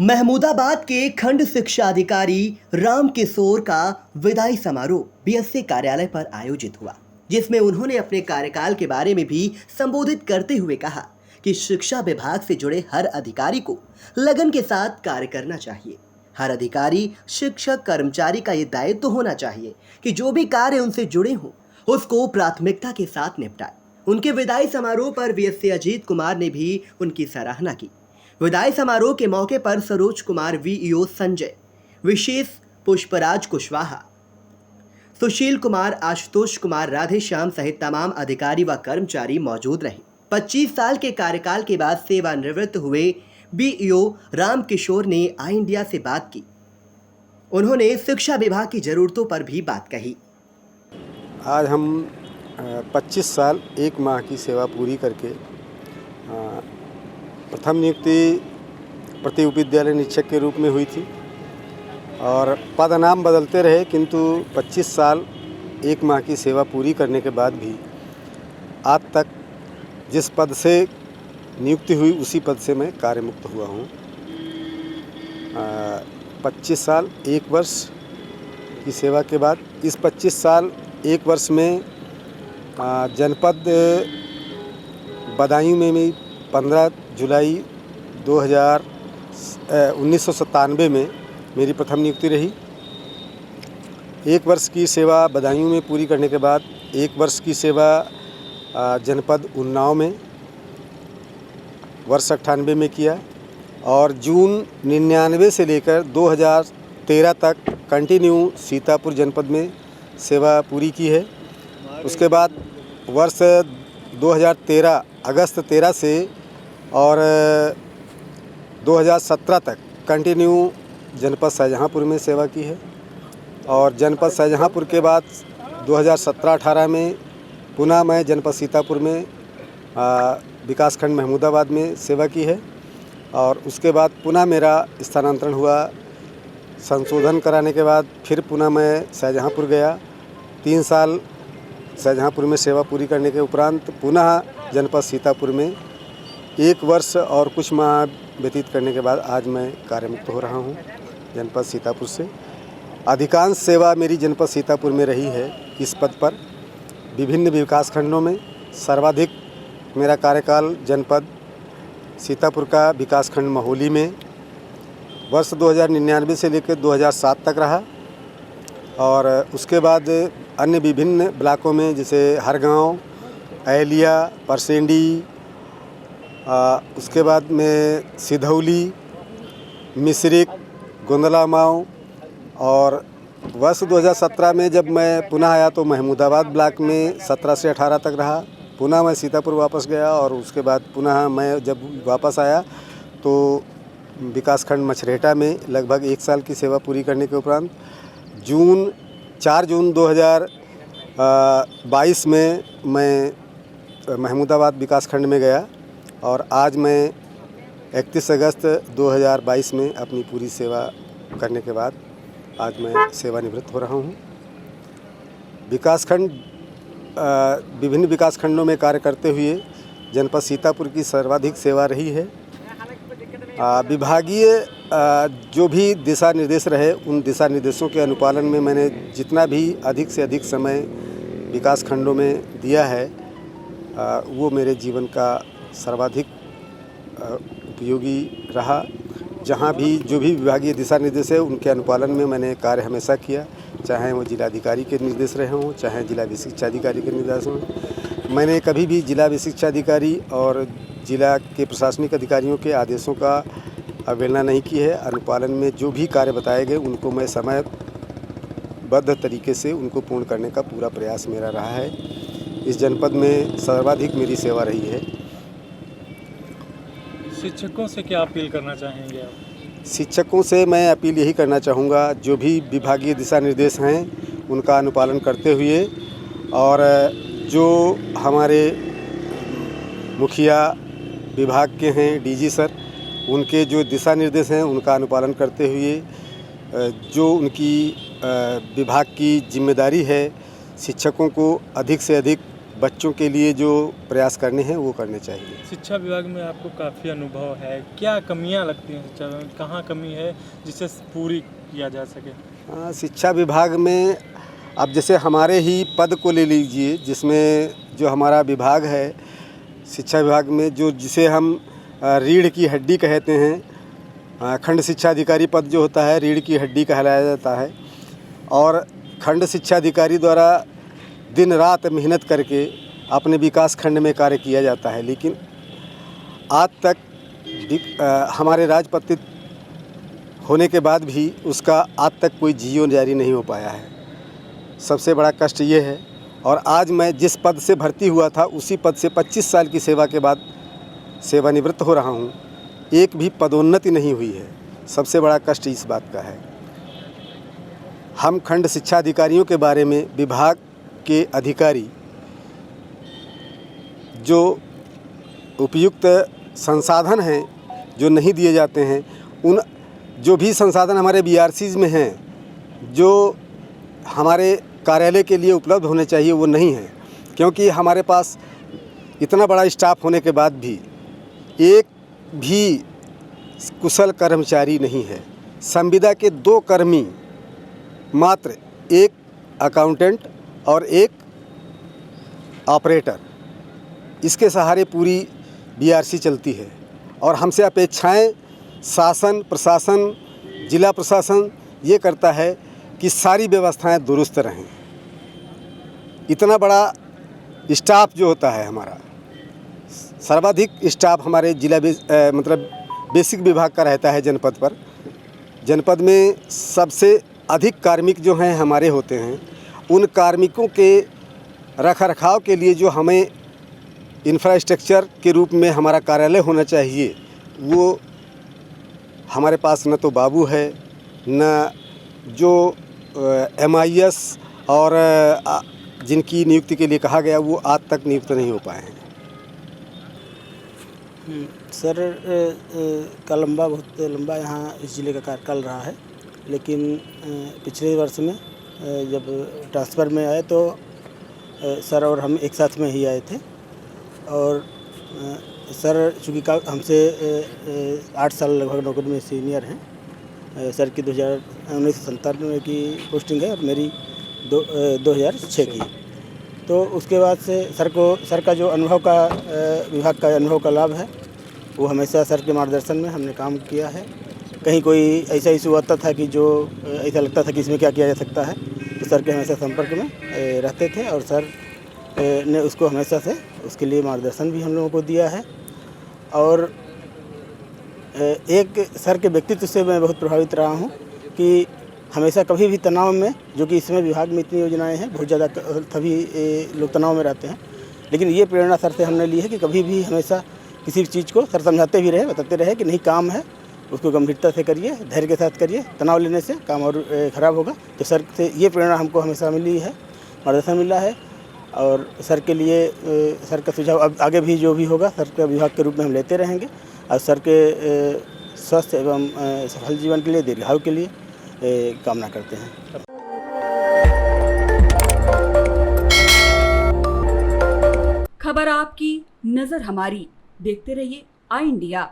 महमूदाबाद के खंड शिक्षा अधिकारी राम किशोर का विदाई समारोह बीएसए कार्यालय पर आयोजित हुआ, जिसमें उन्होंने अपने कार्यकाल के बारे में भी संबोधित करते हुए कहा कि शिक्षा विभाग से जुड़े हर अधिकारी को लगन के साथ कार्य करना चाहिए। हर अधिकारी, शिक्षक, कर्मचारी का ये दायित्व होना चाहिए कि जो भी कार्य उनसे जुड़े हों उसको प्राथमिकता के साथ निपटाए। उनके विदाई समारोह पर बीएसए अजीत कुमार ने भी उनकी सराहना की। विदाई समारोह के मौके पर सरोज कुमार, वीईओ संजय, विशेष पुष्पराज कुशवाहा, सुशील कुमार, आशुतोष कुमार, राधेश्याम सहित तमाम अधिकारी व कर्मचारी मौजूद रहे। 25 साल के कार्यकाल के बाद सेवानिवृत्त हुए बीईओ राम किशोर ने आई इंडिया से बात की। उन्होंने शिक्षा विभाग की जरूरतों पर भी बात कही। आज हम 25 साल 1 माह की सेवा पूरी करके प्रथम नियुक्ति प्रति उप विद्यालय निरीक्षक के रूप में हुई थी और पद नाम बदलते रहे, किंतु 25 साल 1 माह की सेवा पूरी करने के बाद भी आज तक जिस पद से नियुक्ति हुई उसी पद से मैं कार्यमुक्त हुआ हूँ। 25 साल 1 वर्ष की सेवा के बाद इस 25 साल 1 वर्ष में जनपद बदायूं में 15 जुलाई 1997 में मेरी प्रथम नियुक्ति रही। 1 वर्ष की सेवा बदायूं में पूरी करने के बाद 1 वर्ष की सेवा जनपद उन्नाव में वर्ष 98 में किया और जून 99 से लेकर 2013 तक कंटिन्यू सीतापुर जनपद में सेवा पूरी की है। उसके बाद वर्ष 2013 अगस्त 13 से और 2017 तक कंटिन्यू जनपद शाहजहाँपुर में सेवा की है और जनपद शाहजहाँपुर के बाद 2017-18 में पुनः मैं जनपद सीतापुर में विकासखंड महमूदाबाद में सेवा की है और उसके बाद पुनः मेरा स्थानांतरण हुआ। संशोधन कराने के बाद फिर पुनः मैं शाहजहाँपुर गया। 3 साल शाहजहाँपुर में सेवा पूरी करने के उपरांत पुनः जनपद सीतापुर में 1 वर्ष और कुछ माह व्यतीत करने के बाद आज मैं कार्यमुक्त हो रहा हूँ जनपद सीतापुर से। अधिकांश सेवा मेरी जनपद सीतापुर में रही है। इस पद पर विभिन्न विकासखंडों में सर्वाधिक मेरा कार्यकाल जनपद सीतापुर का विकासखंड महोली में वर्ष 2099 से लेकर 2007 तक रहा और उसके बाद अन्य विभिन्न ब्लॉकों में जैसे हरगांव, अहलिया, परसेंडी, उसके बाद में सिधौली, मिश्रिक, गोंदलामाव और वर्ष 2017 में जब मैं पुनः आया तो महमूदाबाद ब्लॉक में 17 से 18 तक रहा। पुनः मैं सीतापुर वापस गया और उसके बाद पुनः मैं जब वापस आया तो विकासखंड मछरेटा में लगभग 1 साल की सेवा पूरी करने के उपरांत 4 जून 2022 में मैं महमूदाबाद विकासखंड में गया और आज मैं 31 अगस्त 2022 में अपनी पूरी सेवा करने के बाद आज मैं सेवानिवृत्त हो रहा हूँ। विभिन्न विकासखंडों में कार्य करते हुए जनपद सीतापुर की सर्वाधिक सेवा रही है। विभागीय जो भी दिशा निर्देश रहे उन दिशा निर्देशों के अनुपालन में मैंने जितना भी अधिक से अधिक समय विकासखंडों में दिया है वो मेरे जीवन का सर्वाधिक उपयोगी रहा। जहाँ भी जो भी विभागीय दिशा निर्देश है उनके अनुपालन में मैंने कार्य हमेशा किया, चाहे वो जिलाधिकारी के निर्देश रहे हों, चाहे जिला विशिक्षा अधिकारी के निर्देश हों। मैंने कभी भी जिला विशिक्षा अधिकारी और जिला के प्रशासनिक अधिकारियों के आदेशों का अवहेलना नहीं की है। अनुपालन में जो भी कार्य बताए गए उनको मैं समयबद्ध तरीके से उनको पूर्ण करने का पूरा प्रयास मेरा रहा है। इस जनपद में सर्वाधिक मेरी सेवा रही है। शिक्षकों से क्या अपील करना चाहेंगे आप? शिक्षकों से मैं अपील यही करना चाहूँगा, जो भी विभागीय दिशा निर्देश हैं उनका अनुपालन करते हुए और जो हमारे मुखिया विभाग के हैं डीजी सर, उनके जो दिशा निर्देश हैं उनका अनुपालन करते हुए जो उनकी विभाग की जिम्मेदारी है शिक्षकों को अधिक से अधिक बच्चों के लिए जो प्रयास करने हैं वो करने चाहिए। शिक्षा विभाग में आपको काफ़ी अनुभव है, क्या कमियां लगती हैं शिक्षा विभाग में, कहाँ कमी है जिसे पूरी किया जा सके? शिक्षा विभाग में अब जैसे हमारे ही पद को ले लीजिए, जिसमें जो हमारा विभाग है शिक्षा विभाग में, जो जिसे हम रीढ़ की हड्डी कहते हैं, खंड शिक्षा अधिकारी पद जो होता है रीढ़ की हड्डी कहलाया जाता है। और खंड शिक्षा अधिकारी द्वारा दिन रात मेहनत करके अपने विकास खंड में कार्य किया जाता है, लेकिन आज तक हमारे राजपत्रित होने के बाद भी उसका आज तक कोई जीओ जारी नहीं हो पाया है। सबसे बड़ा कष्ट ये है। और आज मैं जिस पद से भर्ती हुआ था उसी पद से 25 साल की सेवा के बाद सेवानिवृत्त हो रहा हूँ, एक भी पदोन्नति नहीं हुई है। सबसे बड़ा कष्ट इस बात का है। हम खंड शिक्षा अधिकारियों के बारे में विभाग के अधिकारी जो उपयुक्त संसाधन हैं जो नहीं दिए जाते हैं, उन जो भी संसाधन हमारे बीआरसीज़ में हैं जो हमारे कार्यालय के लिए उपलब्ध होने चाहिए वो नहीं है। क्योंकि हमारे पास इतना बड़ा स्टाफ होने के बाद भी एक भी कुशल कर्मचारी नहीं है। संविदा के 2 कर्मी मात्र, एक अकाउंटेंट और एक ऑपरेटर, इसके सहारे पूरी बीआरसी चलती है। और हमसे अपेक्षाएं शासन प्रशासन जिला प्रशासन ये करता है कि सारी व्यवस्थाएं दुरुस्त रहें। इतना बड़ा स्टाफ जो होता है हमारा, सर्वाधिक स्टाफ हमारे जिला मतलब बेसिक विभाग का रहता है जनपद पर। जनपद में सबसे अधिक कार्मिक जो हैं हमारे होते हैं। उन कार्मिकों के रखरखाव के लिए जो हमें इंफ्रास्ट्रक्चर के रूप में हमारा कार्यालय होना चाहिए, वो हमारे पास न तो बाबू है, न जो MIS और जिनकी नियुक्ति के लिए कहा गया वो आज तक नियुक्त नहीं हो पाए हैं। सर का बहुत लंबा यहाँ इस ज़िले का कार्यकाल रहा है, लेकिन पिछले वर्ष में जब ट्रांसफ़र में आए तो सर और हम एक साथ में ही आए थे। और सर चूँकि हमसे 8 साल लगभग नौकरी में सीनियर हैं। सर की 1997 की पोस्टिंग है और मेरी 2006 की। तो उसके बाद से सर का जो अनुभव का विभाग का अनुभव का लाभ है वो हमेशा सर के मार्गदर्शन में हमने काम किया है। कहीं कोई ऐसा इशू आता था कि जो ऐसा लगता था कि इसमें क्या किया जा सकता है, तो सर के हमेशा संपर्क में रहते थे और सर ने उसको हमेशा से उसके लिए मार्गदर्शन भी हम लोगों को दिया है। और एक सर के व्यक्तित्व से मैं बहुत प्रभावित रहा हूँ कि हमेशा कभी भी तनाव में, जो कि इसमें विभाग में इतनी योजनाएं हैं, बहुत ज़्यादा सभी लोग तनाव में रहते हैं, लेकिन ये प्रेरणा सर से हमने ली है कि कभी भी हमेशा किसी भी चीज़ को सर समझाते भी रहे, बताते रहे कि नहीं काम है उसको गंभीरता से करिए, धैर्य के साथ करिए, तनाव लेने से काम और ख़राब होगा। तो सर से ये प्रेरणा हमको हमेशा मिली है, मार्गदर्शन मिला है। और सर के लिए सर का सुझाव अब आगे भी जो भी होगा सर के विभाग के रूप में हम लेते रहेंगे। और सर के स्वस्थ एवं सफल जीवन के लिए, दीर्घायु के लिए कामना करते हैं। खबर आपकी, नजर हमारी। देखते रहिए आई इंडिया।